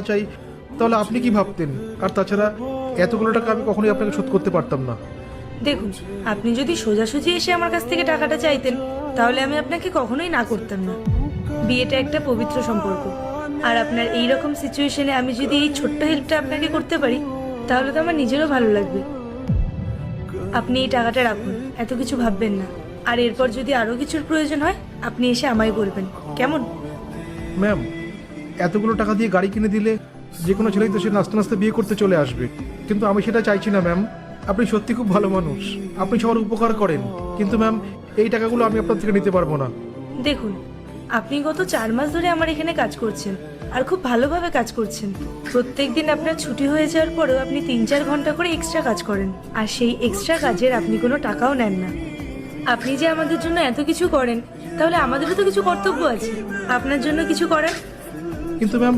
চাই তাহলে আপনি কি ভাবতেন? আর তাছাড়া এতগুলো টাকা আমি কখনোই আপনাকে শোধ করতে পারতাম না। দেখুন, আপনি যদি সোজাসুজি এসে আমার কাছ থেকে টাকাটা চাইতেন তাহলে আমি আপনাকে কখনোই না করতাম না। বিয়েটা একটা পবিত্র সম্পর্ক, আর আপনার এই রকম সিচুয়েশনে আমি যদি এই ছোট্ট হেল্পটা আপনাকে করতে পারি তাহলে তো আমার নিজেরও ভালো লাগবে। আপনি এই টাকাটা রাখুন, এত কিছু ভাববেন না। আর এরপর যদি আরও কিছুর প্রয়োজন হয় আপনি এসে আমায় বলবেন, কেমন? ম্যাম, এতগুলো টাকা দিয়ে গাড়ি কিনে দিলে যে কোনো ছেলেই তো সে নাচতে নাচতে বিয়ে করতে চলে আসবে, কিন্তু আমি সেটা চাইছি না ম্যাম। আপনি সত্যি খুব ভালো মানুষ, আপনি সবার উপকার করেন, কিন্তু ম্যাম এই টাকাগুলো আমি আপনার থেকে নিতে পারবো না। দেখুন, আপনি গত 4 মাস ধরে আমার এখানে কাজ করছেন আর খুব ভালোভাবে কাজ করছেন। প্রত্যেক দিন আপনার ছুটি হয়ে যাওয়ার পরেও আপনি 3-4 ঘন্টা করে এক্সট্রা কাজ করেন, আর সেই এক্সট্রা কাজের আপনি কোনো টাকাও নেন না। আপনি যে আমাদের জন্য এত কিছু করেন, তাহলে আমাদেরও তো কিছু কর্তব্য আছে আপনার জন্য কিছু করার। কিন্তু ম্যাম